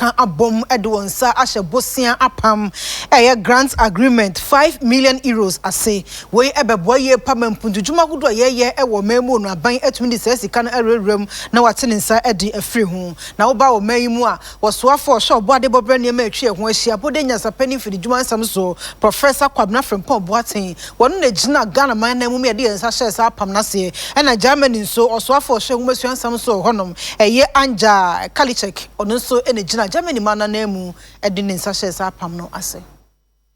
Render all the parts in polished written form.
kan abom edwonsa ahye bosia apam grant agreement 5 million euros ase we ebebo ye pamampunjuma gudu ye ewo memu no aban atumi de sika no ererem na wate ne nsa edi afiri ho na wo ba wo mayimu a wosoafo hye obo ade bobre ne ma atwi ho ahia bode nyasa pani firi djuma nsam so Professor Kwabena Frimpong Boaten wonu na gina Ghana man na mu me de nsa hye sa apam na se na Germany so osoafo hye hu masua nsam so honom eye anja Kalichek ono so ene gina Germany man na mu edi ne nsa hye sa apam no ase.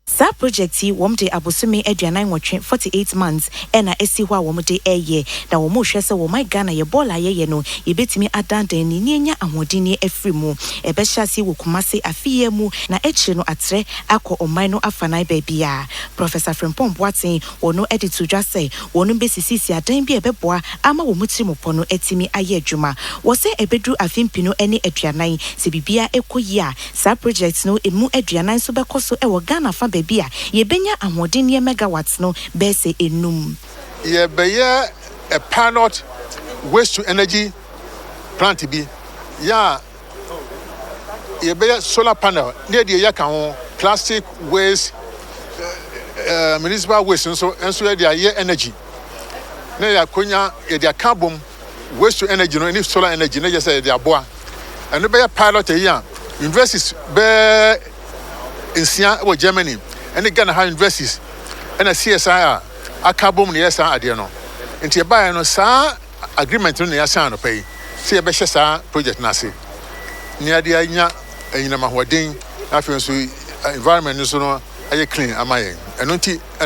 Sa project yi womde abosome aduanan wotwe 48 months ena esi ho a womde eye na womo hwe se wo my Ghana ye bola ye no ye betimi adandan ni nya ahodini afrimu ebe hyase wo kumase afiye mu na echi no atre akọ oman no afanai ba bia. Professor Frimpong Boaten wono editu dwa se wono besisisi adan bi ebeboa ama wo mutiri mopo no etimi aye adwuma wo se ebedu afimpino ene aduanan se bibia ekoyi a sa project no emu aduanan so bekoso e wo Ghana fa bia ye benya ahodin ye megawatts no be se enum ye beye a pilot waste to energy plant bi ya ye beye solar panel ne de ye kan ho plastic waste municipal waste so de ye energy ne ya konya ye de carbon waste to energy no ni solar energy ne je say de aboa eno beye pilot here universities be in Germany and the Ghana high universities and a CSI a carbon near San Adriano. And to buy no sa agreement on the San pay. See a Beshasa project Nasi. Near the Anya and Yamahuading, after environment is no clean am I and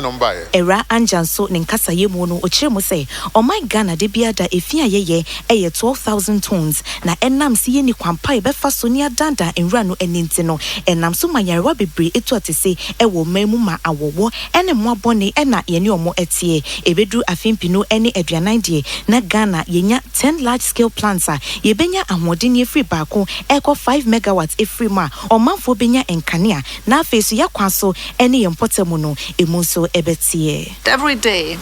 on buy era anjan so ninkasa ye mu no ochiremu say o my Ghana de bia da efia ye 12,000 tons na enam si ye ni kwampa e befa so ni adanda enra no eninti no enam so manyarewa bebre etu atese e wo mamu ma awowo ene mo abone ena ye ni omo etie ebedu afimpino ene aduanan de na Ghana ye nya 10 large scale plants a ye benya ahodin ye free baako eko 5 megawatts e free ma o manfo benya enkanea na afesu yakwa so ene ye mpotemu no emunso ebetie. Every day,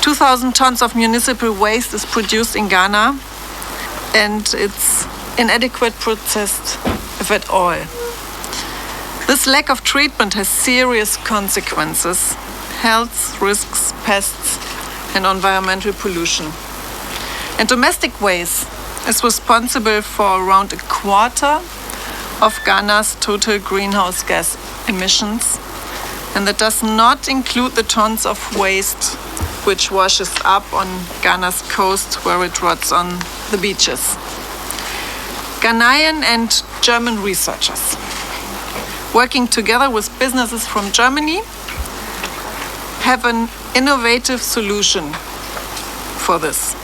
2,000 tons of municipal waste is produced in Ghana, and it's inadequate processed, if at all. This lack of treatment has serious consequences: health risks, pests, and environmental pollution. And domestic waste is responsible for around a quarter of Ghana's total greenhouse gas emissions. And that does not include the tons of waste which washes up on Ghana's coast where it rots on the beaches. Ghanaian and German researchers, working together with businesses from Germany, have an innovative solution for this.